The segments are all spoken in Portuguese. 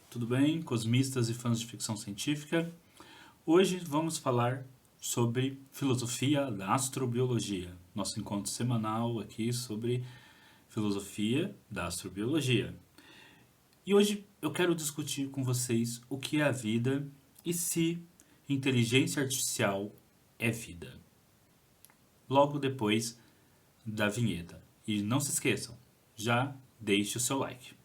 tudo bem? Cosmistas e fãs de ficção científica. Hoje vamos falar sobre filosofia da astrobiologia. Nosso encontro semanal aqui sobre filosofia da astrobiologia. E hoje eu quero discutir com vocês o que é a vida e se inteligência artificial é vida. Logo depois da vinheta. E não se esqueçam, já deixe o seu like.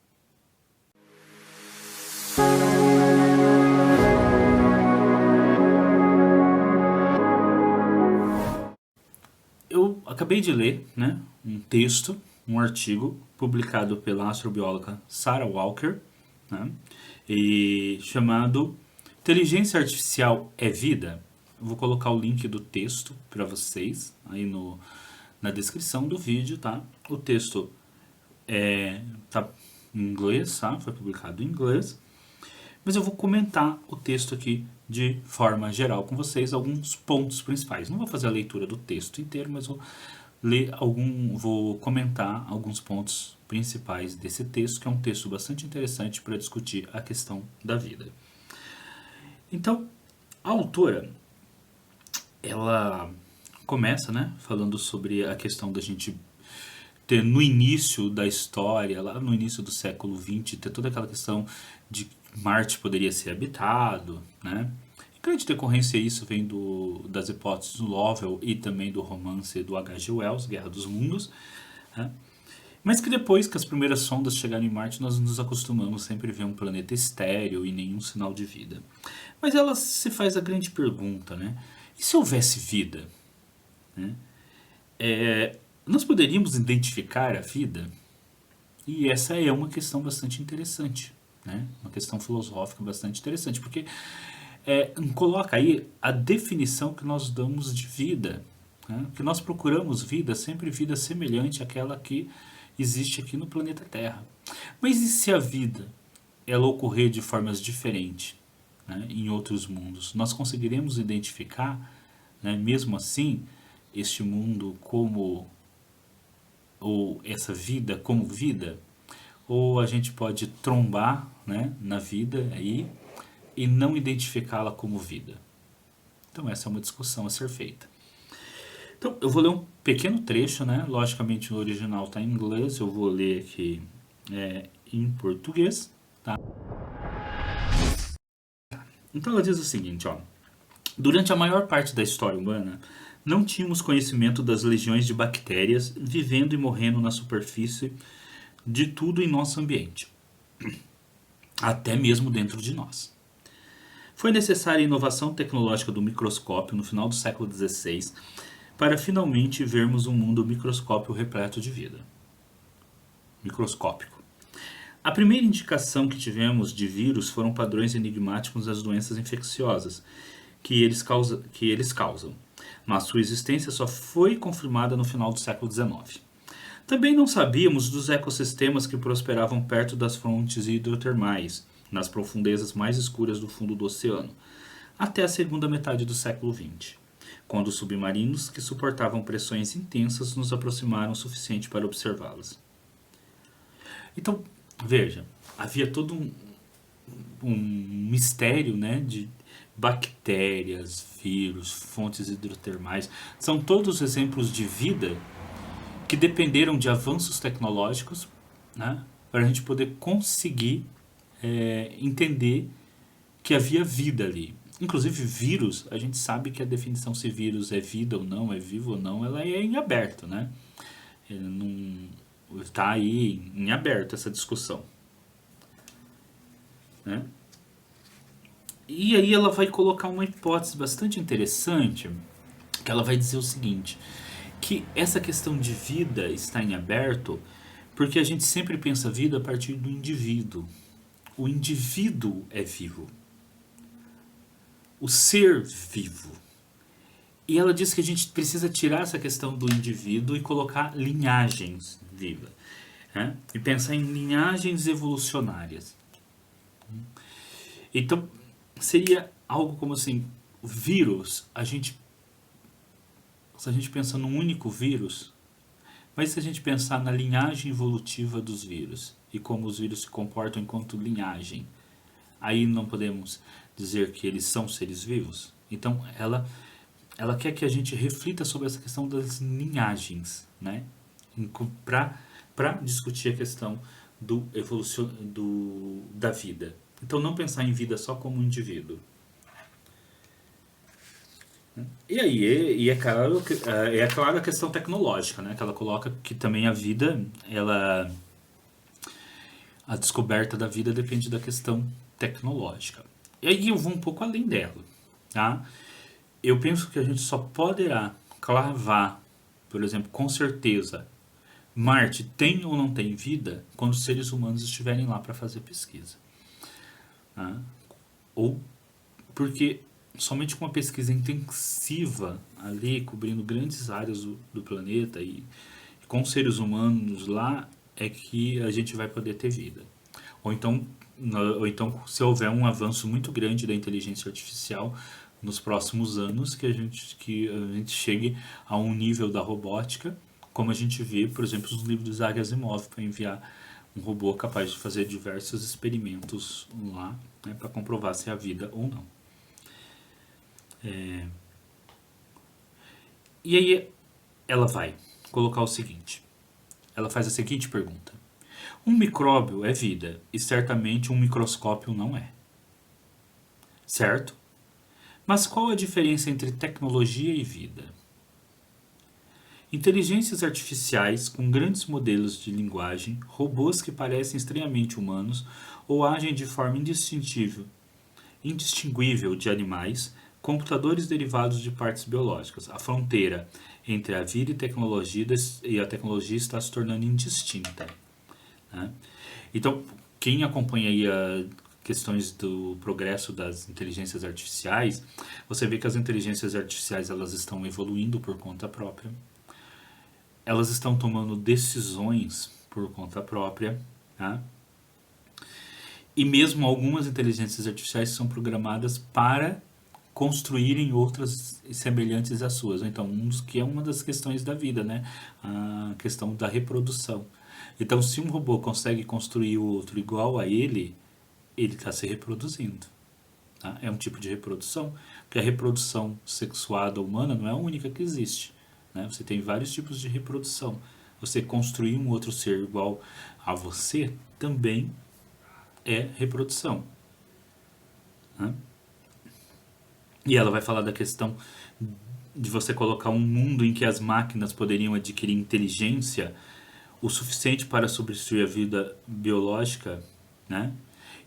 Eu acabei de ler, um texto, um artigo publicado pela astrobióloga Sarah Walker, e chamado Inteligência Artificial é Vida? Eu vou colocar o link do texto para vocês aí na descrição do vídeo, tá? O texto tá em inglês, tá? Foi publicado em inglês. Mas eu vou comentar o texto aqui de forma geral com vocês, alguns pontos principais. Não vou fazer a leitura do texto inteiro, mas vou comentar alguns pontos principais desse texto, que é um texto bastante interessante para discutir a questão da vida. Então, a autora, ela começa, falando sobre a questão da gente ter no início da história, lá no início do século XX, ter toda aquela questão de Marte poderia ser habitado, Em grande decorrência isso vem das hipóteses do Lovell e também do romance do H.G. Wells, Guerra dos Mundos, Mas que depois que as primeiras sondas chegaram em Marte, nós nos acostumamos sempre a ver um planeta estéril e nenhum sinal de vida. Mas ela se faz a grande pergunta, E se houvesse vida? Nós poderíamos identificar a vida? E essa é uma questão bastante interessante, uma questão filosófica bastante interessante, porque coloca aí a definição que nós damos de vida, que nós procuramos vida, sempre vida semelhante àquela que existe aqui no planeta Terra. Mas e se a vida ela ocorrer de formas diferentes, em outros mundos? Nós conseguiremos identificar, mesmo assim, este mundo como, ou essa vida como vida? Ou a gente pode trombar, na vida aí e não identificá-la como vida? Então essa é uma discussão a ser feita. Então eu vou ler um pequeno trecho, Logicamente no original está em inglês, eu vou ler aqui em português, tá? Então ela diz o seguinte, Durante a maior parte da história humana, não tínhamos conhecimento das legiões de bactérias vivendo e morrendo na superfície de tudo em nosso ambiente, até mesmo dentro de nós. Foi necessária a inovação tecnológica do microscópio no final do século XVI para finalmente vermos um mundo microscópio repleto de vida. Microscópico. A primeira indicação que tivemos de vírus foram padrões enigmáticos das doenças infecciosas que eles causam, mas sua existência só foi confirmada no final do século XIX. Também não sabíamos dos ecossistemas que prosperavam perto das fontes hidrotermais, nas profundezas mais escuras do fundo do oceano, até a segunda metade do século XX, quando os submarinos que suportavam pressões intensas nos aproximaram o suficiente para observá-las. Então, veja, havia todo um mistério, de bactérias, vírus, fontes hidrotermais. São todos exemplos de vida que dependeram de avanços tecnológicos, para a gente poder conseguir entender que havia vida ali. Inclusive vírus, a gente sabe que a definição se vírus é vida ou não, é vivo ou não, ela é em aberto, Está aí em aberto essa discussão. E aí ela vai colocar uma hipótese bastante interessante, que ela vai dizer o seguinte, que essa questão de vida está em aberto porque a gente sempre pensa vida a partir do indivíduo. O indivíduo é vivo. O ser vivo. E ela diz que a gente precisa tirar essa questão do indivíduo e colocar linhagens vivas. E pensar em linhagens evolucionárias. Então, seria algo como assim, o vírus, se a gente pensa num único vírus, mas se a gente pensar na linhagem evolutiva dos vírus e como os vírus se comportam enquanto linhagem, aí não podemos dizer que eles são seres vivos? Então, ela quer que a gente reflita sobre essa questão das linhagens, né? Para discutir a questão da vida. Então, não pensar em vida só como um indivíduo. E aí, é claro a questão tecnológica, né? Que ela coloca que também a vida, a descoberta da vida depende da questão tecnológica. E aí eu vou um pouco além dela, tá? Eu penso que a gente só poderá cravar, por exemplo, com certeza, Marte tem ou não tem vida quando os seres humanos estiverem lá para fazer pesquisa. Tá? Ou porque somente com uma pesquisa intensiva ali, cobrindo grandes áreas do planeta e com seres humanos lá, é que a gente vai poder ter vida. Ou então, se houver um avanço muito grande da inteligência artificial nos próximos anos, que a gente chegue a um nível da robótica, como a gente vê, por exemplo, nos livros de Isaac Asimov, para enviar um robô capaz de fazer diversos experimentos lá, né, para comprovar se há vida ou não. E aí ela vai colocar o seguinte, ela faz a seguinte pergunta: um micróbio é vida e certamente um microscópio não é, certo? Mas qual a diferença entre tecnologia e vida? Inteligências artificiais com grandes modelos de linguagem, robôs que parecem estranhamente humanos ou agem de forma indistinguível de animais, computadores derivados de partes biológicas. A fronteira entre a vida e a tecnologia está se tornando indistinta. Né? Então, quem acompanha aí questões do progresso das inteligências artificiais, você vê que as inteligências artificiais elas estão evoluindo por conta própria. Elas estão tomando decisões por conta própria, tá? E mesmo algumas inteligências artificiais são programadas para construírem outras semelhantes às suas. Então, que é uma das questões da vida, né? A questão da reprodução. Então, se um robô consegue construir o outro igual a ele está se reproduzindo. Tá? É um tipo de reprodução, porque a reprodução sexuada humana não é a única que existe. Né? Você tem vários tipos de reprodução. Você construir um outro ser igual a você também é reprodução. Né? E ela vai falar da questão de você colocar um mundo em que as máquinas poderiam adquirir inteligência o suficiente para substituir a vida biológica, né?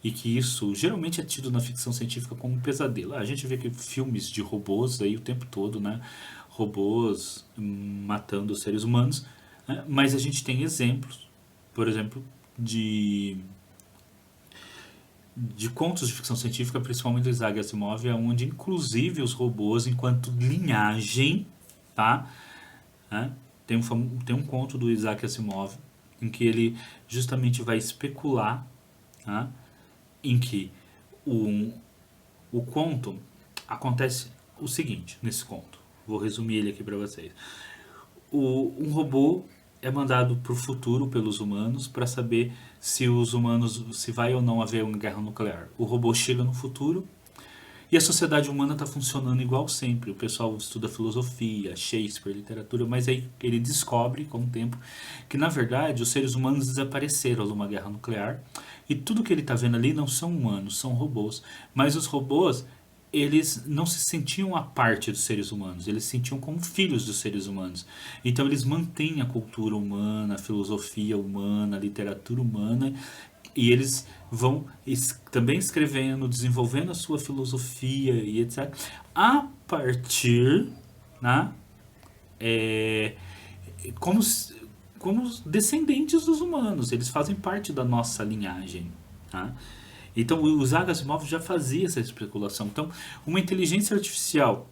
E que isso geralmente é tido na ficção científica como um pesadelo. A gente vê que filmes de robôs aí o tempo todo, né? Robôs matando os seres humanos, né? Mas a gente tem exemplos, por exemplo, de contos de ficção científica, principalmente do Isaac Asimov, onde inclusive os robôs, enquanto linhagem, tá? Né? Tem um conto do Isaac Asimov em que ele justamente vai especular, tá? Em que o conto acontece o seguinte nesse conto. Vou resumir ele aqui para vocês. Um robô é mandado para o futuro pelos humanos para saber se vai ou não haver uma guerra nuclear. O robô chega no futuro e a sociedade humana está funcionando igual sempre. O pessoal estuda filosofia, Shakespeare, literatura, mas aí ele descobre com o tempo que na verdade os seres humanos desapareceram numa guerra nuclear e tudo que ele está vendo ali não são humanos, são robôs. Mas os robôs, eles não se sentiam a parte dos seres humanos, eles se sentiam como filhos dos seres humanos. Então eles mantêm a cultura humana, a filosofia humana, a literatura humana, e eles vão também escrevendo, desenvolvendo a sua filosofia e etc. A partir, né, como, como descendentes dos humanos, eles fazem parte da nossa linhagem. Tá? Então o Isaac Asimov já fazia essa especulação. Então, uma inteligência artificial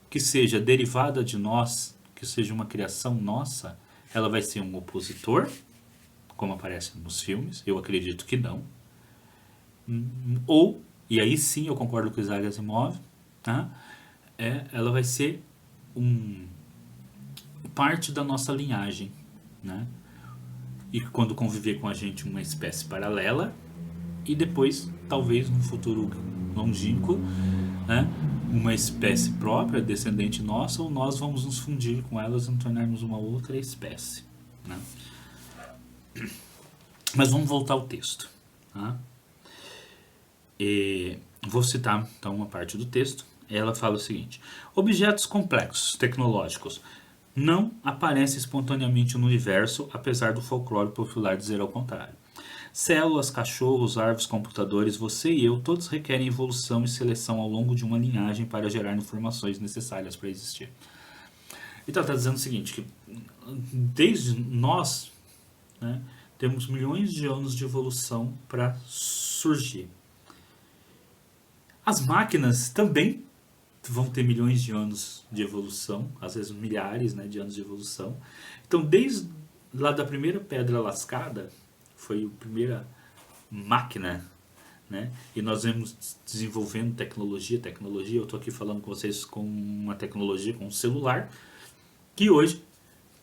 que seja derivada de nós, que seja uma criação nossa, ela vai ser um opositor, como aparece nos filmes. Eu acredito que não. Ou, e aí sim eu concordo com o Isaac Asimov, tá? Ela vai ser parte da nossa linhagem, né? E quando conviver com a gente uma espécie paralela, e depois, talvez num futuro longínquo, né, uma espécie própria, descendente nossa, ou nós vamos nos fundir com elas e nos tornarmos uma outra espécie. Né? Mas vamos voltar ao texto. Tá? Vou citar então uma parte do texto. Ela fala o seguinte: objetos complexos, tecnológicos, não aparecem espontaneamente no universo, apesar do folclore popular dizer ao contrário. Células, cachorros, árvores, computadores, você e eu, todos requerem evolução e seleção ao longo de uma linhagem para gerar informações necessárias para existir. Então está dizendo o seguinte, que desde nós, né, temos milhões de anos de evolução para surgir. As máquinas também vão ter milhões de anos de evolução, às vezes milhares, né, de anos de evolução. Então, desde lá da primeira pedra lascada, foi a primeira máquina, né? E nós vemos desenvolvendo tecnologia. Eu estou aqui falando com vocês com uma tecnologia, com um celular, que hoje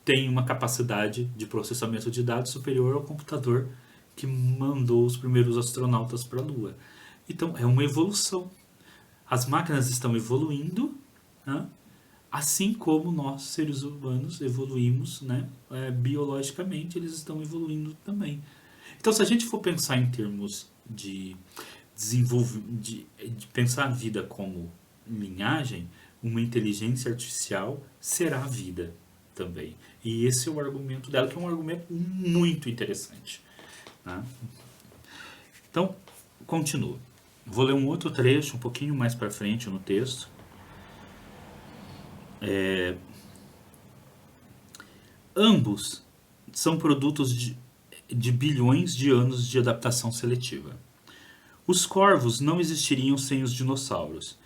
tem uma capacidade de processamento de dados superior ao computador que mandou os primeiros astronautas para a Lua. Então, é uma evolução. As máquinas estão evoluindo, né? Assim como nós, seres humanos, evoluímos, né? Biologicamente, eles estão evoluindo também. Então, se a gente for pensar em termos de pensar a vida como linhagem, uma inteligência artificial será a vida também. E esse é o argumento dela, que é um argumento muito interessante. Tá? Então, continuo. Vou ler um outro trecho, um pouquinho mais para frente no texto. Ambos são produtos de bilhões de anos de adaptação seletiva. Os corvos não existiriam sem os dinossauros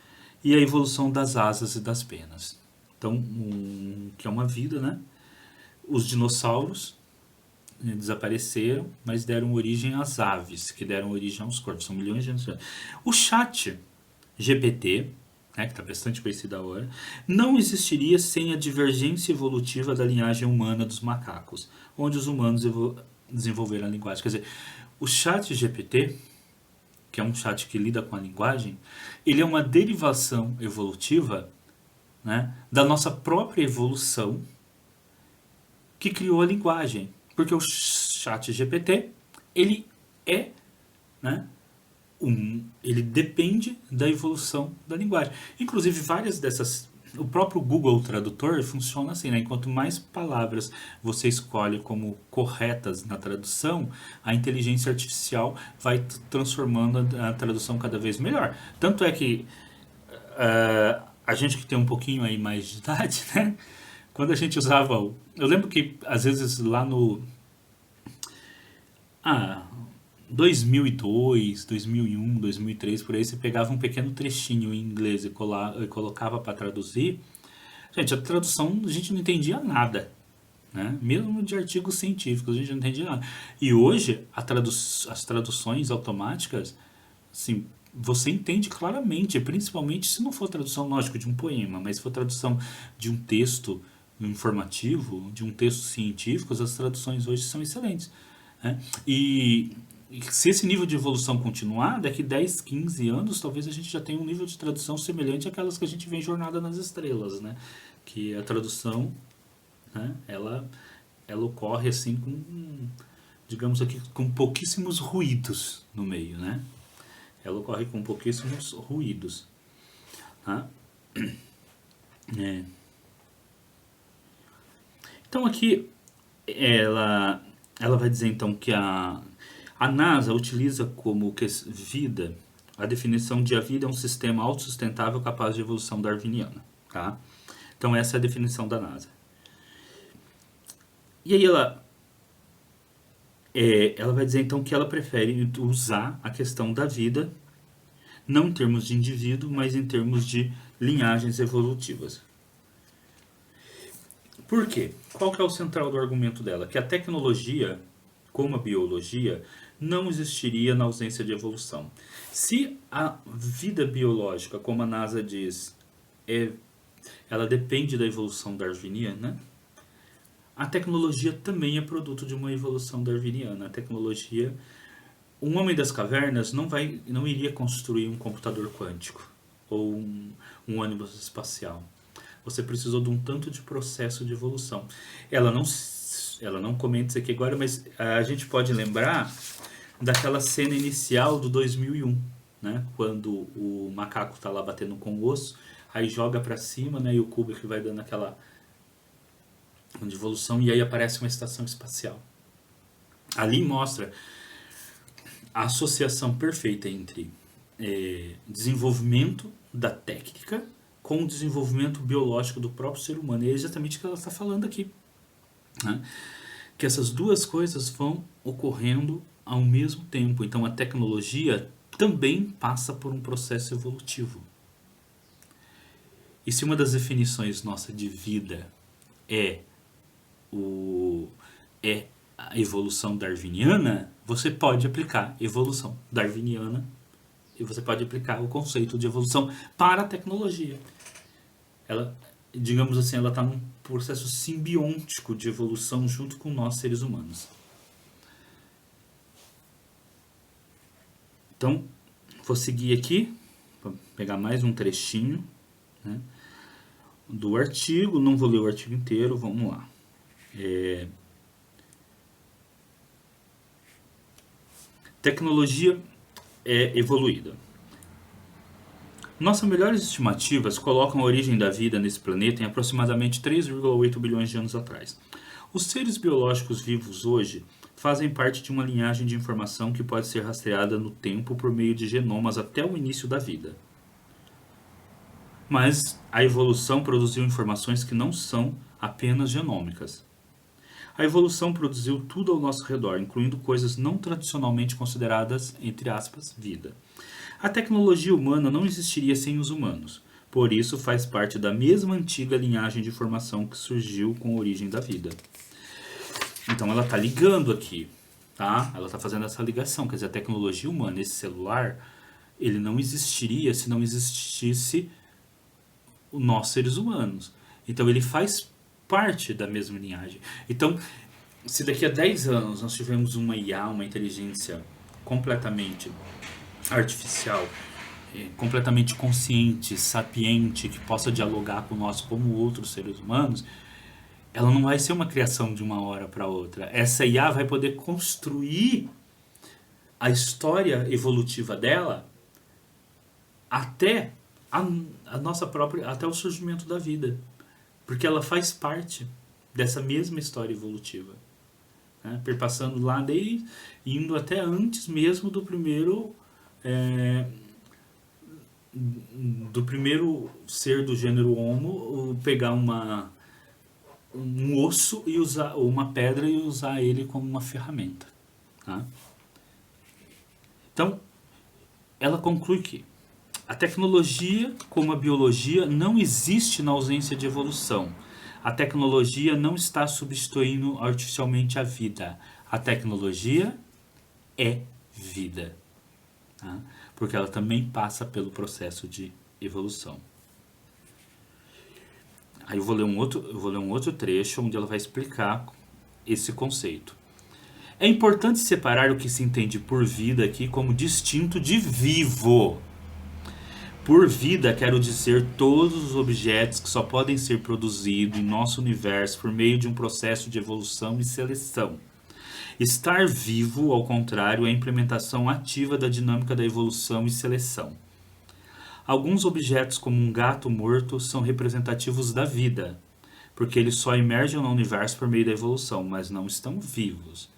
e a evolução das asas e das penas. Então, que é uma vida, né? Os dinossauros desapareceram, mas deram origem às aves, que deram origem aos corvos. São milhões de anos. O chat GPT, né, que está bastante conhecido agora, não existiria sem a divergência evolutiva da linhagem humana dos macacos, onde os humanos desenvolveram a linguagem. Quer dizer, o chat GPT, que é um chat que lida com a linguagem, ele é uma derivação evolutiva, né, da nossa própria evolução que criou a linguagem. Porque o chat GPT, ele é, né, ele depende da evolução da linguagem. Inclusive, várias dessas... O próprio Google Tradutor funciona assim, né? Enquanto mais palavras você escolhe como corretas na tradução, a inteligência artificial vai transformando a tradução cada vez melhor. Tanto é que a gente que tem um pouquinho aí mais de idade, né? Quando a gente usava... Eu lembro que, às vezes, lá no... 2002, 2001, 2003, por aí, você pegava um pequeno trechinho em inglês e colocava para traduzir. Gente, a tradução, a gente não entendia nada. Né? Mesmo de artigos científicos, a gente não entendia nada. E hoje, as traduções automáticas, assim, você entende claramente, principalmente se não for tradução, lógico, de um poema, mas se for tradução de um texto informativo, de um texto científico, as traduções hoje são excelentes. Né? E se esse nível de evolução continuar, daqui 10, 15 anos, talvez a gente já tenha um nível de tradução semelhante àquelas que a gente vê em Jornada nas Estrelas, né? Que a tradução, né, ela ocorre assim com, digamos aqui, com pouquíssimos ruídos no meio, né? Ela ocorre com pouquíssimos ruídos. Tá? Então aqui ela vai dizer então que a NASA utiliza como vida, a definição de a vida é um sistema autossustentável capaz de evolução darwiniana. Tá? Então essa é a definição da NASA. E aí ela vai dizer então que ela prefere usar a questão da vida, não em termos de indivíduo, mas em termos de linhagens evolutivas. Por quê? Qual que é o central do argumento dela? Que a tecnologia, como a biologia, não existiria na ausência de evolução. Se a vida biológica, como a NASA diz, ela depende da evolução darwiniana, a tecnologia também é produto de uma evolução darwiniana. A tecnologia Um homem das cavernas não iria construir um computador quântico ou um ônibus espacial. Você precisou de um tanto de processo de evolução. Ela não comenta isso aqui agora, mas a gente pode lembrar daquela cena inicial do 2001, né? Quando o macaco está lá batendo com o osso, aí joga para cima, né? E o Kubrick vai dando aquela de evolução e aí aparece uma estação espacial. Ali mostra a associação perfeita entre desenvolvimento da técnica com o desenvolvimento biológico do próprio ser humano. E é exatamente o que ela está falando aqui, né? Que essas duas coisas vão ocorrendo ao mesmo tempo. Então a tecnologia também passa por um processo evolutivo. E se uma das definições nossa de vida é a evolução darwiniana, você pode aplicar evolução darwiniana e você pode aplicar o conceito de evolução para a tecnologia. Ela, digamos assim, ela está num processo simbiótico de evolução junto com nós seres humanos. Então, vou seguir aqui, vou pegar mais um trechinho, né, do artigo, não vou ler o artigo inteiro, vamos lá. Tecnologia evoluída. Nossas melhores estimativas colocam a origem da vida nesse planeta em aproximadamente 3,8 bilhões de anos atrás. Os seres biológicos vivos hoje fazem parte de uma linhagem de informação que pode ser rastreada no tempo por meio de genomas até o início da vida. Mas a evolução produziu informações que não são apenas genômicas. A evolução produziu tudo ao nosso redor, incluindo coisas não tradicionalmente consideradas, entre aspas, vida. A tecnologia humana não existiria sem os humanos, por isso faz parte da mesma antiga linhagem de informação que surgiu com a origem da vida. Então ela está ligando aqui, tá? Ela está fazendo essa ligação, quer dizer, a tecnologia humana, esse celular, ele não existiria se não existisse nós seres humanos. Então ele faz parte da mesma linhagem. Então, se daqui a 10 anos nós tivermos uma IA, uma inteligência completamente artificial, completamente consciente, sapiente, que possa dialogar com nós como outros seres humanos, ela não vai ser uma criação de uma hora para outra. Essa IA vai poder construir a história evolutiva dela até a nossa própria, até o surgimento da vida, porque ela faz parte dessa mesma história evolutiva, né? Perpassando lá desde indo até antes mesmo do primeiro ser do gênero Homo pegar um osso e usar, ou uma pedra, e usar ele como uma ferramenta, tá? Então ela conclui que a tecnologia, como a biologia, não existe na ausência de evolução. A tecnologia não está substituindo artificialmente a vida. A tecnologia é vida, tá? Porque ela também passa pelo processo de evolução. Aí eu vou ler um outro trecho onde ela vai explicar esse conceito. É importante separar o que se entende por vida aqui como distinto de vivo. Por vida, quero dizer todos os objetos que só podem ser produzidos em nosso universo por meio de um processo de evolução e seleção. Estar vivo, ao contrário, é a implementação ativa da dinâmica da evolução e seleção. Alguns objetos, como um gato morto, são representativos da vida, porque eles só emergem no universo por meio da evolução, mas não estão vivos.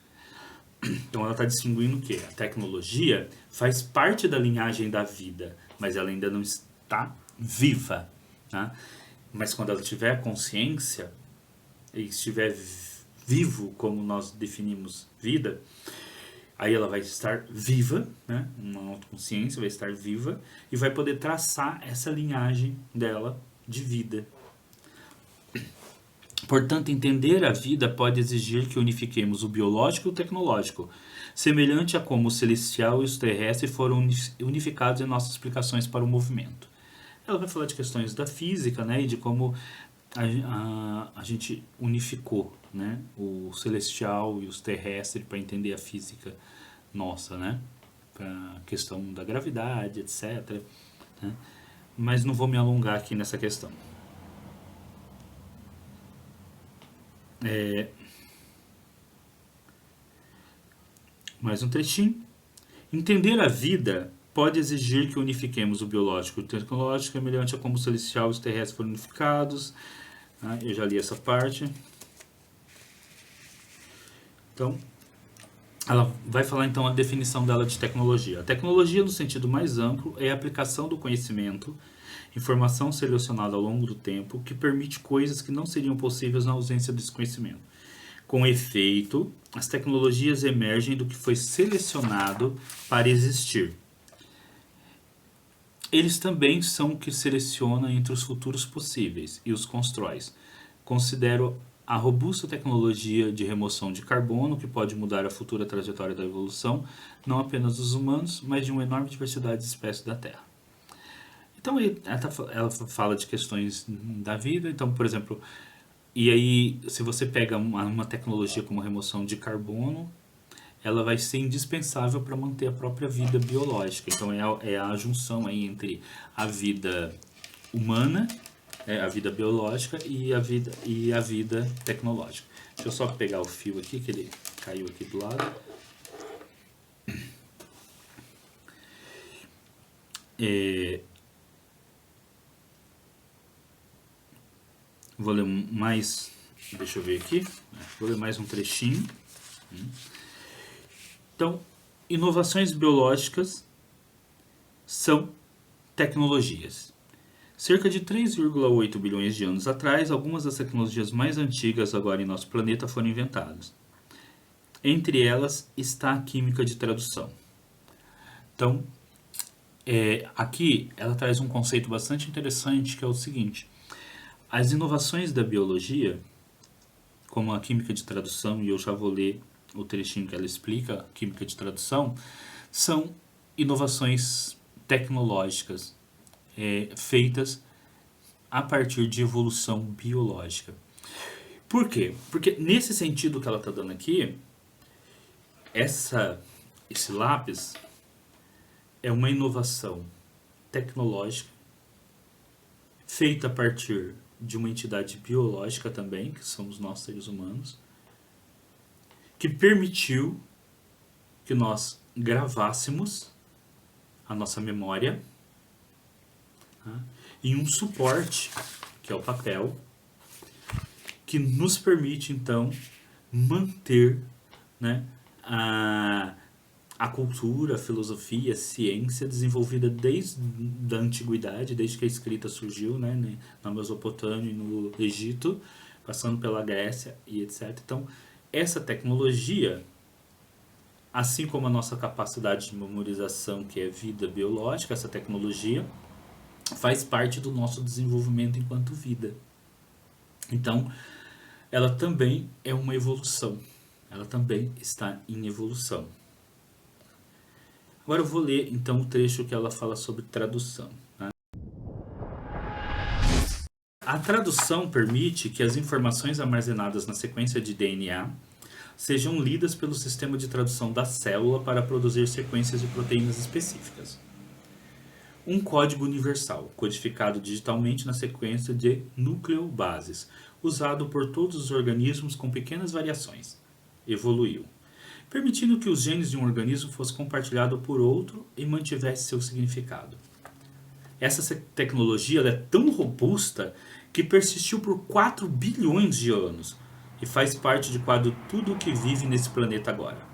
Então ela está distinguindo o quê? A tecnologia faz parte da linhagem da vida, mas ela ainda não está viva, tá? Mas quando ela tiver consciência e estiver vivo, como nós definimos vida, aí ela vai estar viva, né? Uma autoconsciência vai estar viva e vai poder traçar essa linhagem dela de vida. Portanto, entender a vida pode exigir que unifiquemos o biológico e o tecnológico, semelhante a como o celestial e os terrestres foram unificados em nossas explicações para o movimento. Ela vai falar de questões da física, né, e de como a gente unificou, né, o celestial e os terrestres para entender a física nossa, né? Para a questão da gravidade, etc. Né? Mas não vou me alongar aqui nessa questão. Mais um trechinho. Entender a vida pode exigir que unifiquemos o biológico e o tecnológico, semelhante a como o celestial e os terrestres foram unificados. Eu já li essa parte. Então, ela vai falar então a definição dela de tecnologia. A tecnologia, no sentido mais amplo, é a aplicação do conhecimento, informação selecionada ao longo do tempo, que permite coisas que não seriam possíveis na ausência desse conhecimento. Com efeito, as tecnologias emergem do que foi selecionado para existir. Eles também são o que seleciona entre os futuros possíveis e os constrói. Considero a robusta tecnologia de remoção de carbono, que pode mudar a futura trajetória da evolução, não apenas dos humanos, mas de uma enorme diversidade de espécies da Terra. Então, ela fala de questões da vida. Então, por exemplo, e aí, se você pega uma tecnologia como remoção de carbono, ela vai ser indispensável para manter a própria vida biológica. Então, é a junção aí entre a vida humana, a vida biológica e a vida tecnológica. Deixa eu só pegar o fio aqui, que ele caiu aqui do lado. Vou ler mais, deixa eu ver aqui, vou ler mais um trechinho. Então, inovações biológicas são tecnologias. Cerca de 3,8 bilhões de anos atrás, algumas das tecnologias mais antigas agora em nosso planeta foram inventadas. Entre elas está a química de tradução. Então, aqui ela traz um conceito bastante interessante, que é o seguinte: as inovações da biologia, como a química de tradução, e eu já vou ler o trechinho que ela explica, a química de tradução, são inovações tecnológicas feitas a partir de evolução biológica. Por quê? Porque nesse sentido que ela está dando aqui, esse lápis é uma inovação tecnológica feita a partir de uma entidade biológica também, que somos nós seres humanos, que permitiu que nós gravássemos a nossa memória em um suporte, que é o papel, que nos permite então manter, né, a cultura, a filosofia, a ciência desenvolvida desde a antiguidade, desde que a escrita surgiu, né, na Mesopotâmia e no Egito, passando pela Grécia e etc. Então, essa tecnologia, assim como a nossa capacidade de memorização, que é vida biológica, essa tecnologia faz parte do nosso desenvolvimento enquanto vida. Então, ela também é uma evolução. Ela também está em evolução. Agora eu vou ler então o trecho que ela fala sobre tradução. A tradução permite que as informações armazenadas na sequência de DNA sejam lidas pelo sistema de tradução da célula para produzir sequências de proteínas específicas. Um código universal, codificado digitalmente na sequência de nucleobases, usado por todos os organismos com pequenas variações, evoluiu, permitindo que os genes de um organismo fossem compartilhados por outro e mantivesse seu significado. Essa tecnologia é tão robusta que persistiu por 4 bilhões de anos e faz parte de quase tudo o que vive nesse planeta agora.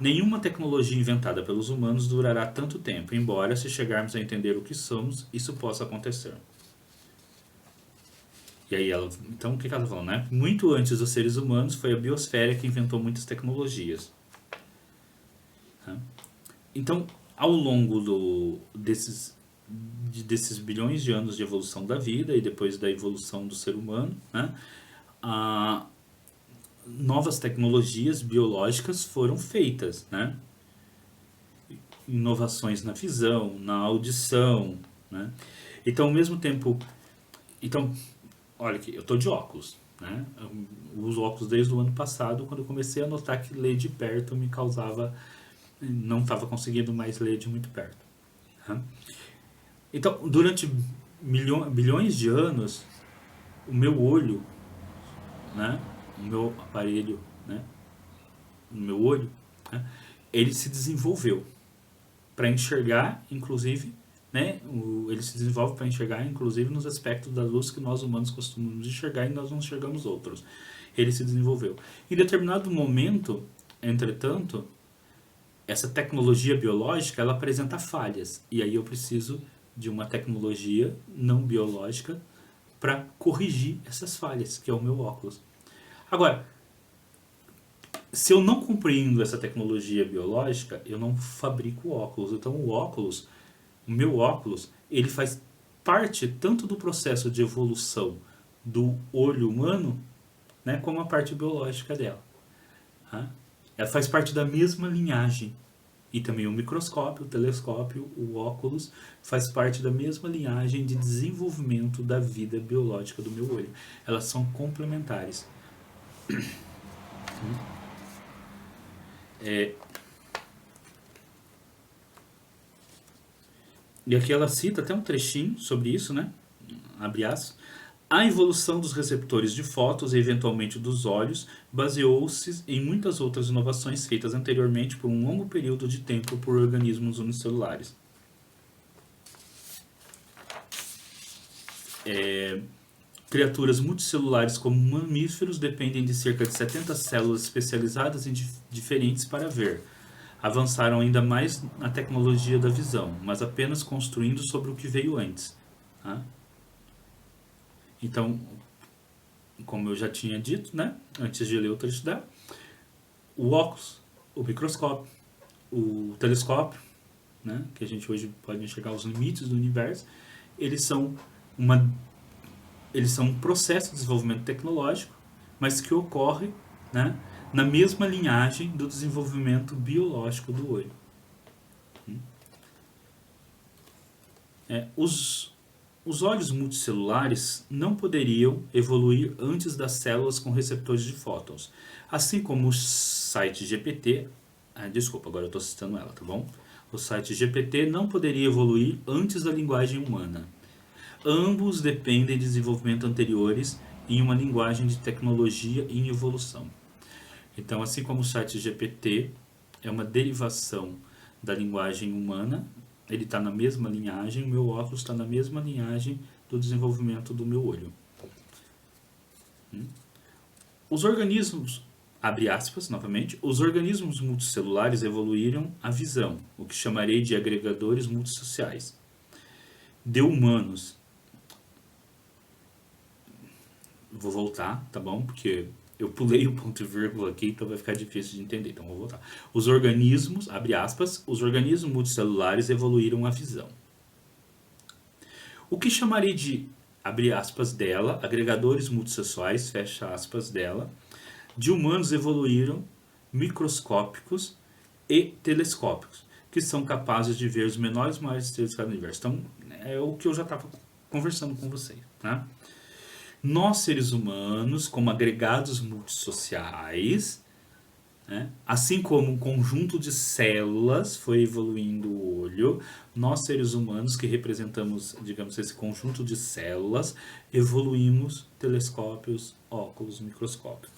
Nenhuma tecnologia inventada pelos humanos durará tanto tempo, embora, se chegarmos a entender o que somos, isso possa acontecer. E aí então o que ela está falando, né? Muito antes dos seres humanos, foi a biosfera que inventou muitas tecnologias. Então, ao longo desses bilhões de anos de evolução da vida e depois da evolução do ser humano, né, novas tecnologias biológicas foram feitas, né? Inovações na visão, na audição, né? Então, ao mesmo tempo, olha aqui, eu tô de óculos, né? Eu uso óculos desde o ano passado, quando eu comecei a notar que ler de perto me causava não estava conseguindo mais ler de muito perto. Tá? Então, durante bilhões de anos, o meu olho, né, o meu aparelho, né, o meu olho, né, ele se desenvolveu para enxergar, inclusive, né, ele se desenvolve para enxergar, inclusive, nos aspectos da luz que nós humanos costumamos enxergar e nós não enxergamos outros. Ele se desenvolveu. Em determinado momento, entretanto, essa tecnologia biológica ela apresenta falhas e aí eu preciso de uma tecnologia não biológica para corrigir essas falhas, que é o meu óculos. Agora, se eu não compreendo essa tecnologia biológica, eu não fabrico óculos. Então o meu óculos, ele faz parte tanto do processo de evolução do olho humano, né, como a parte biológica dela. Tá? Ela faz parte da mesma linhagem. E também o microscópio, o telescópio, o óculos faz parte da mesma linhagem de desenvolvimento da vida biológica do meu olho. Elas são complementares. E aqui ela cita até um trechinho sobre isso, né? Abre aspas. A evolução dos receptores de fótons e eventualmente dos olhos baseou-se em muitas outras inovações feitas anteriormente por um longo período de tempo por organismos unicelulares. Criaturas multicelulares como mamíferos dependem de cerca de 70 células especializadas em diferentes para ver. Avançaram ainda mais na tecnologia da visão, mas apenas construindo sobre o que veio antes. Tá? Então, como eu já tinha dito, né, antes de ler o trecho dela, o óculos, o microscópio, o telescópio, né, que a gente hoje pode enxergar os limites do universo, eles são um processo de desenvolvimento tecnológico, mas que ocorre, né, na mesma linhagem do desenvolvimento biológico do olho. Os olhos multicelulares não poderiam evoluir antes das células com receptores de fótons, assim como o site GPT. Desculpa, agora eu estou citando ela, tá bom? O site GPT não poderia evoluir antes da linguagem humana. Ambos dependem de desenvolvimento anteriores em uma linguagem de tecnologia em evolução. Então, assim como o site GPT é uma derivação da linguagem humana, ele está na mesma linhagem, o meu óculos está na mesma linhagem do desenvolvimento do meu olho. Os organismos, abre aspas novamente, os organismos multicelulares evoluíram a visão, o que chamarei de agregadores multissociais. De humanos, vou voltar, tá bom? Porque eu pulei o ponto e vírgula aqui, então vai ficar difícil de entender, então vou voltar. Os organismos, abre aspas, os organismos multicelulares evoluíram a visão. O que chamarei de, abre aspas dela, agregadores multissociais, fecha aspas dela, de humanos evoluíram microscópicos e telescópicos, que são capazes de ver os menores e maiores estrelas do universo. Então, é o que eu já estava conversando com vocês, tá? Nós, seres humanos, como agregados multissociais, né, assim como um conjunto de células foi evoluindo o olho, nós, seres humanos, que representamos, digamos, esse conjunto de células, evoluímos telescópios, óculos, microscópios.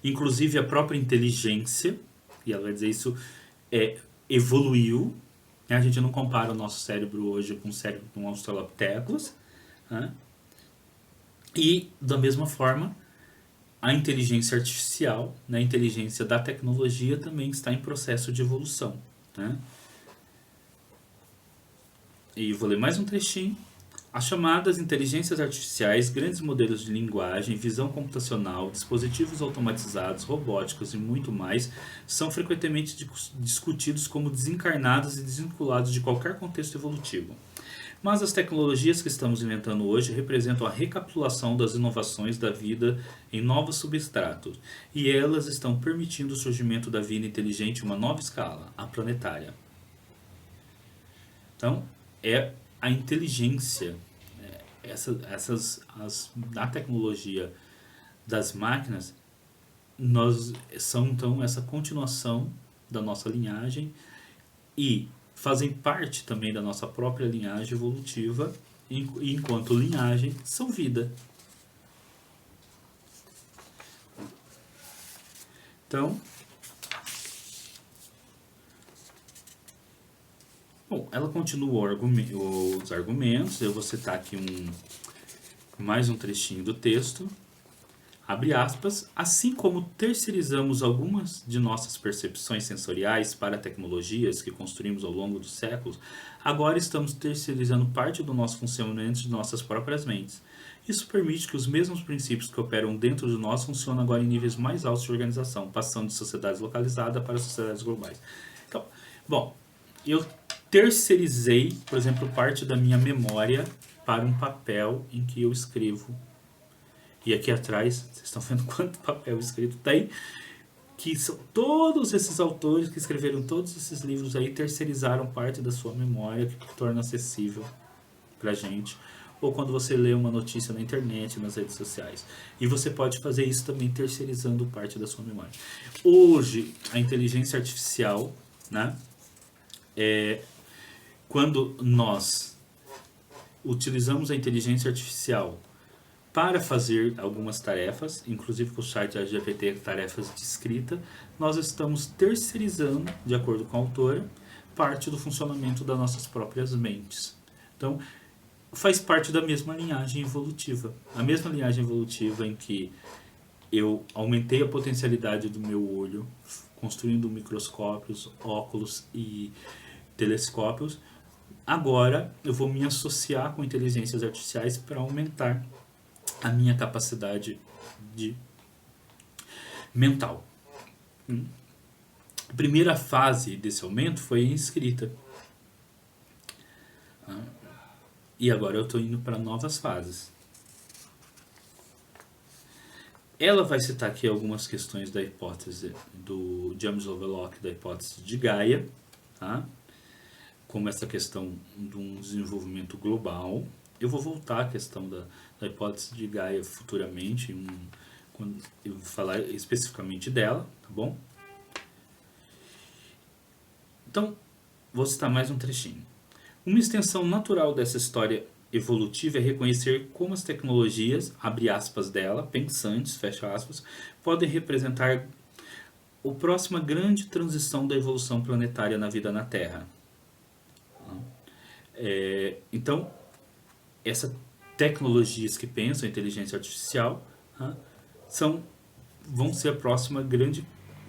Inclusive a própria inteligência, e ela vai dizer isso, evoluiu. A gente não compara o nosso cérebro hoje com o cérebro de um australopithecus. Né? E, da mesma forma, a inteligência artificial, né, a inteligência da tecnologia também está em processo de evolução. Né? E vou ler mais um trechinho. As chamadas inteligências artificiais, grandes modelos de linguagem, visão computacional, dispositivos automatizados, robóticos e muito mais são frequentemente discutidos como desencarnados e desvinculados de qualquer contexto evolutivo. Mas as tecnologias que estamos inventando hoje representam a recapitulação das inovações da vida em novos substratos, e elas estão permitindo o surgimento da vida inteligente em uma nova escala, a planetária. Então, é a inteligência, a tecnologia das máquinas nós são então essa continuação da nossa linhagem e fazem parte também da nossa própria linhagem evolutiva, e enquanto linhagem são vida. Então, bom, ela continua os argumentos. Eu vou citar aqui mais um trechinho do texto. Abre aspas, assim como terceirizamos algumas de nossas percepções sensoriais para tecnologias que construímos ao longo dos séculos, agora estamos terceirizando parte do nosso funcionamento de nossas próprias mentes. Isso permite que os mesmos princípios que operam dentro de nós funcionem agora em níveis mais altos de organização, passando de sociedades localizadas para sociedades globais. Então, bom, eu terceirizei, por exemplo, parte da minha memória para um papel em que eu escrevo. E aqui atrás, vocês estão vendo quanto papel escrito tem, que são todos esses autores que escreveram todos esses livros aí, terceirizaram parte da sua memória, que torna acessível pra gente. Ou quando você lê uma notícia na internet, nas redes sociais. E você pode fazer isso também terceirizando parte da sua memória. Hoje, a inteligência artificial, né, quando nós utilizamos a inteligência artificial para fazer algumas tarefas, inclusive com o site GPT, tarefas de escrita, nós estamos terceirizando, de acordo com a autora, parte do funcionamento das nossas próprias mentes. Então, faz parte da mesma linhagem evolutiva. A mesma linhagem evolutiva em que eu aumentei a potencialidade do meu olho, construindo microscópios, óculos e telescópios. Agora eu vou me associar com inteligências artificiais para aumentar a minha capacidade de mental. A primeira fase desse aumento foi em escrita. E agora eu estou indo para novas fases. Ela vai citar aqui algumas questões da hipótese do James Lovelock, da hipótese de Gaia, tá? Como essa questão de um desenvolvimento global. Eu vou voltar à questão da hipótese de Gaia futuramente, quando eu vou falar especificamente dela, tá bom? Então, vou citar mais um trechinho. Uma extensão natural dessa história evolutiva é reconhecer como as tecnologias, abre aspas dela, pensantes, fecha aspas, podem representar a próxima grande transição da evolução planetária na vida na Terra. Então, essas tecnologias que pensam, inteligência artificial, vão ser a próxima grande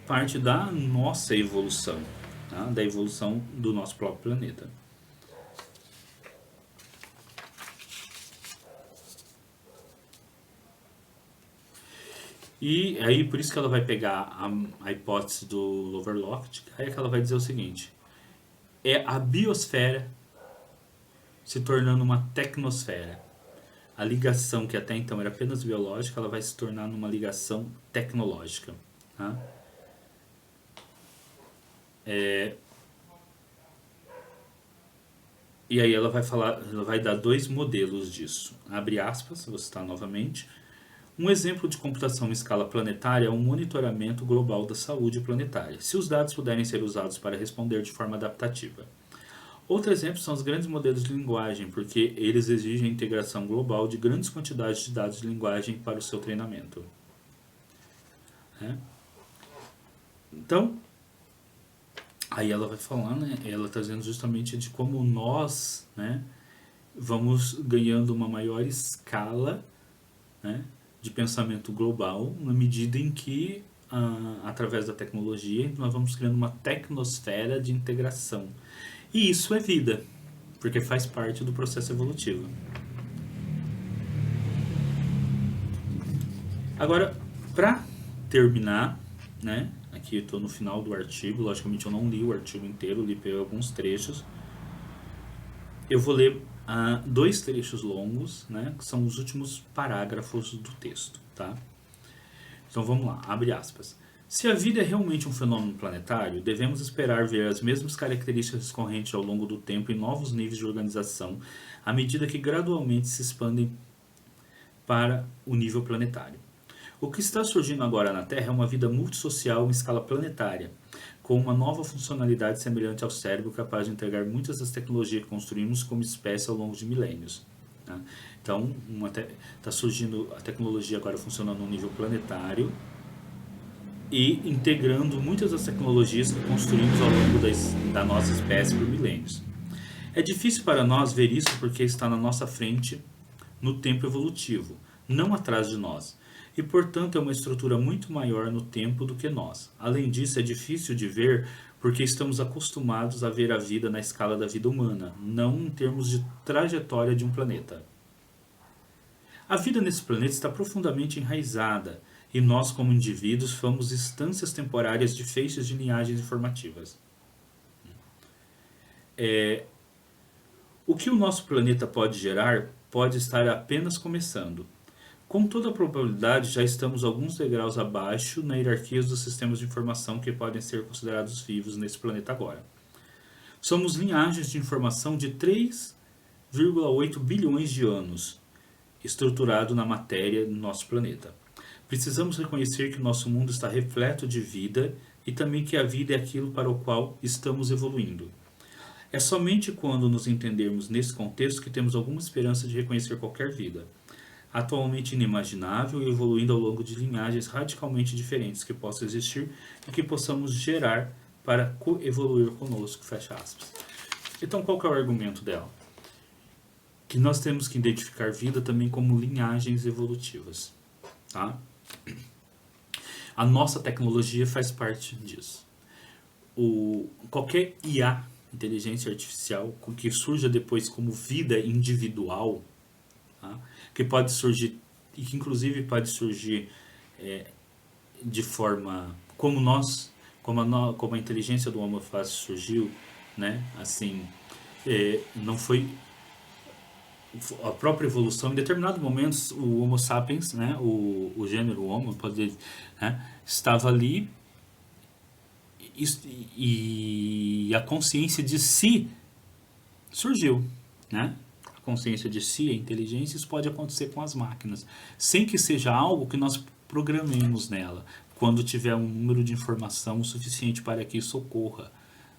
parte da nossa evolução, tá? Da evolução do nosso próprio planeta. E aí, por isso que ela vai pegar a hipótese do Lovelock, aí que ela vai dizer o seguinte: é a biosfera se tornando uma tecnosfera. A ligação que até então era apenas biológica, ela vai se tornar numa ligação tecnológica. Tá? E aí ela vai dar dois modelos disso. Abre aspas, vou citar novamente. Um exemplo de computação em escala planetária é um monitoramento global da saúde planetária, se os dados puderem ser usados para responder de forma adaptativa. Outro exemplo são os grandes modelos de linguagem, porque eles exigem a integração global de grandes quantidades de dados de linguagem para o seu treinamento. Então, aí ela vai falar, né, ela está dizendo justamente de como nós, né, vamos ganhando uma maior escala, né, de pensamento global, na medida em que, através da tecnologia, nós vamos criando uma tecnosfera de integração. E isso é vida, porque faz parte do processo evolutivo. Agora, para terminar, né, aqui eu estou no final do artigo, logicamente eu não li o artigo inteiro, li alguns trechos. Eu vou ler dois trechos longos, né, que são os últimos parágrafos do texto, tá? Então vamos lá, abre aspas. Se a vida é realmente um fenômeno planetário, devemos esperar ver as mesmas características correntes ao longo do tempo em novos níveis de organização, à medida que gradualmente se expandem para o nível planetário. O que está surgindo agora na Terra é uma vida multissocial em escala planetária, com uma nova funcionalidade semelhante ao cérebro capaz de integrar muitas das tecnologias que construímos como espécie ao longo de milênios. Né? Então, está surgindo a tecnologia agora funcionando no nível planetário e integrando muitas das tecnologias que construímos ao longo da nossa espécie por milênios. É difícil para nós ver isso porque está na nossa frente no tempo evolutivo, não atrás de nós, e portanto é uma estrutura muito maior no tempo do que nós. Além disso, é difícil de ver porque estamos acostumados a ver a vida na escala da vida humana, não em termos de trajetória de um planeta. A vida nesse planeta está profundamente enraizada, e nós, como indivíduos, somos instâncias temporárias de feixes de linhagens informativas. O que o nosso planeta pode gerar pode estar apenas começando. Com toda a probabilidade, já estamos alguns degraus abaixo na hierarquia dos sistemas de informação que podem ser considerados vivos nesse planeta agora. Somos linhagens de informação de 3,8 bilhões de anos, estruturado na matéria do nosso planeta. Precisamos reconhecer que nosso mundo está repleto de vida e também que a vida é aquilo para o qual estamos evoluindo. É somente quando nos entendermos nesse contexto que temos alguma esperança de reconhecer qualquer vida, atualmente inimaginável e evoluindo ao longo de linhagens radicalmente diferentes que possam existir e que possamos gerar para coevoluir conosco, fecha aspas. Então, qual que é o argumento dela? Que nós temos que identificar vida também como linhagens evolutivas, tá? A nossa tecnologia faz parte disso. Qualquer IA, inteligência artificial, que surja depois como vida individual, tá? Que pode surgir, e que inclusive pode surgir de forma como como a inteligência do Homo faciens surgiu, né? Assim, não foi a própria evolução. Em determinados momentos, o Homo sapiens, né? O gênero Homo, né? Estava ali e a consciência de si surgiu, né? A consciência de si, a inteligência, isso pode acontecer com as máquinas, sem que seja algo que nós programemos nela, quando tiver um número de informação suficiente para que isso ocorra,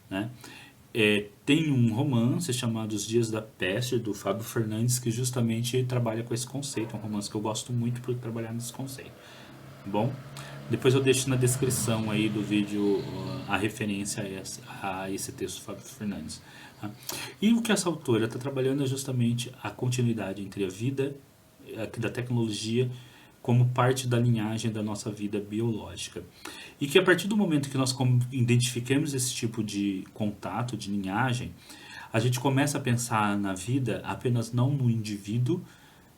né? Tem um romance chamado Os Dias da Peste, do Fábio Fernandes, que justamente trabalha com esse conceito. É um romance que eu gosto muito por trabalhar nesse conceito. Bom, depois eu deixo na descrição aí do vídeo a referência a esse texto do Fábio Fernandes. Tá? E o que essa autora está trabalhando é justamente a continuidade entre a vida da tecnologia como parte da linhagem da nossa vida biológica. E que a partir do momento que nós identificamos esse tipo de contato, de linhagem, a gente começa a pensar na vida apenas não no indivíduo,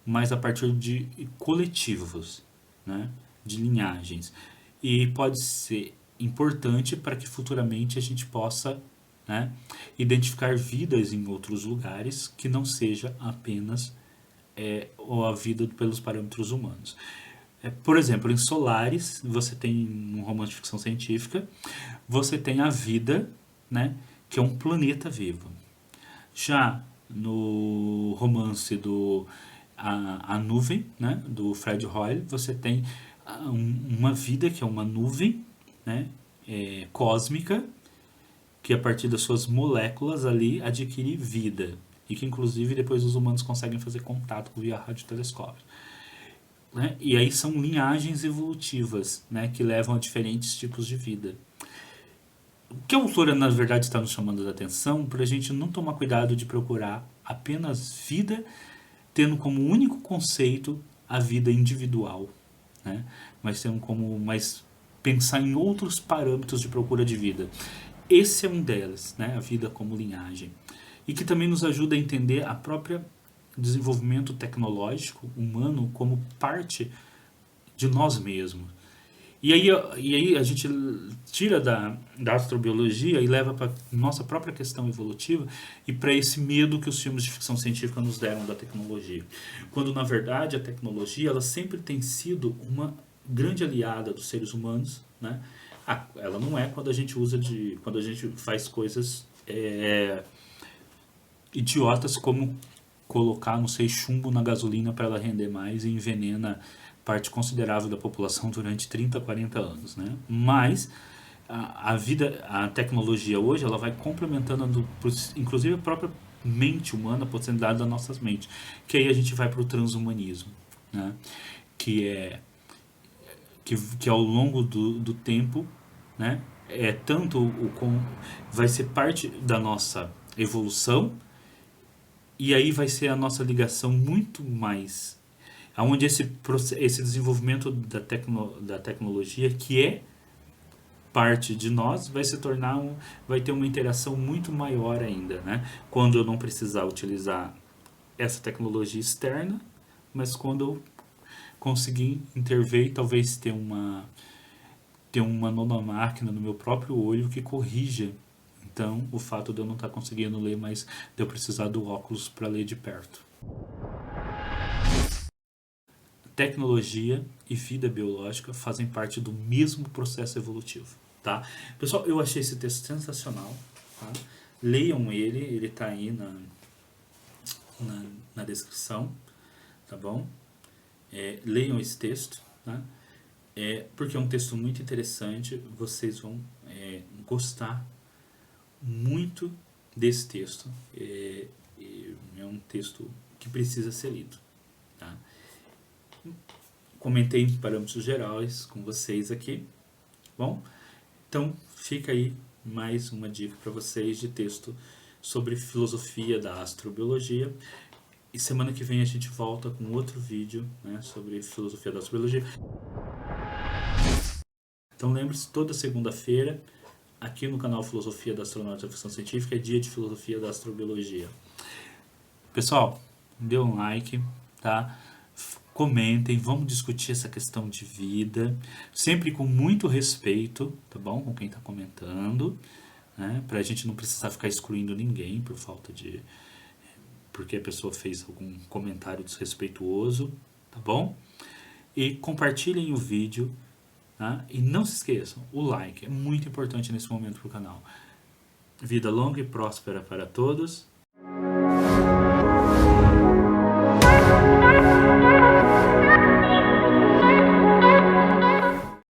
mas a partir de coletivos, né? De linhagens. E pode ser importante para que futuramente a gente possa, né, identificar vidas em outros lugares que não seja apenas a vida pelos parâmetros humanos. Por exemplo, em Solaris, você tem um romance de ficção científica, você tem a vida, né, que é um planeta vivo. Já no romance a Nuvem, né, do Fred Hoyle, você tem uma vida que é uma nuvem, né, cósmica, que a partir das suas moléculas ali adquire vida, e que inclusive depois os humanos conseguem fazer contato via radiotelescópio. Né? E aí são linhagens evolutivas, né, que levam a diferentes tipos de vida. O que a autora na verdade está nos chamando a atenção para a gente não tomar cuidado de procurar apenas vida, tendo como único conceito a vida individual, né? Mas pensar em outros parâmetros de procura de vida. Esse é um deles, né? A vida como linhagem. E que também nos ajuda a entender a própria desenvolvimento tecnológico humano como parte de nós mesmos. E aí a gente tira da astrobiologia e leva para nossa própria questão evolutiva e para esse medo que os filmes de ficção científica nos deram da tecnologia. Quando, na verdade, a tecnologia ela sempre tem sido uma grande aliada dos seres humanos, né? Ela não é quando a gente quando a gente faz coisas idiotas como colocar, não sei, chumbo na gasolina para ela render mais e envenena parte considerável da população durante 30, 40 anos, né? Mas a vida, a tecnologia hoje, ela vai complementando, inclusive a própria mente humana, a possibilidade das nossas mentes, que aí a gente vai para o transhumanismo, né? Que é que ao longo do tempo, né? É tanto vai ser parte da nossa evolução, e aí vai ser a nossa ligação muito mais aonde esse desenvolvimento da tecnologia, que é parte de nós, vai se tornar vai ter uma interação muito maior ainda, né? Quando eu não precisar utilizar essa tecnologia externa, mas quando eu conseguir intervir e talvez ter uma nova máquina no meu próprio olho que corrija, então, o fato de eu não estar conseguindo ler, mas de eu precisar do óculos para ler de perto. Tecnologia e vida biológica fazem parte do mesmo processo evolutivo, tá? Pessoal, eu achei esse texto sensacional, tá? Leiam ele está aí na descrição, tá bom? Leiam esse texto, tá? Porque é um texto muito interessante, vocês vão gostar muito desse texto. É um texto que precisa ser lido, tá? Comentei em parâmetros gerais com vocês aqui, bom? Então fica aí mais uma dica para vocês de texto sobre filosofia da astrobiologia. E semana que vem a gente volta com outro vídeo, né, sobre filosofia da astrobiologia. Então lembre-se, toda segunda-feira, aqui no canal Filosofia da Astronáutica e Ficção Científica, é dia de filosofia da astrobiologia. Pessoal, dê um like, tá? Comentem, vamos discutir essa questão de vida, sempre com muito respeito, tá bom? Com quem está comentando, né? Pra gente não precisar ficar excluindo ninguém porque a pessoa fez algum comentário desrespeituoso, tá bom? E compartilhem o vídeo, tá? E não se esqueçam, o like é muito importante nesse momento pro canal. Vida longa e próspera para todos.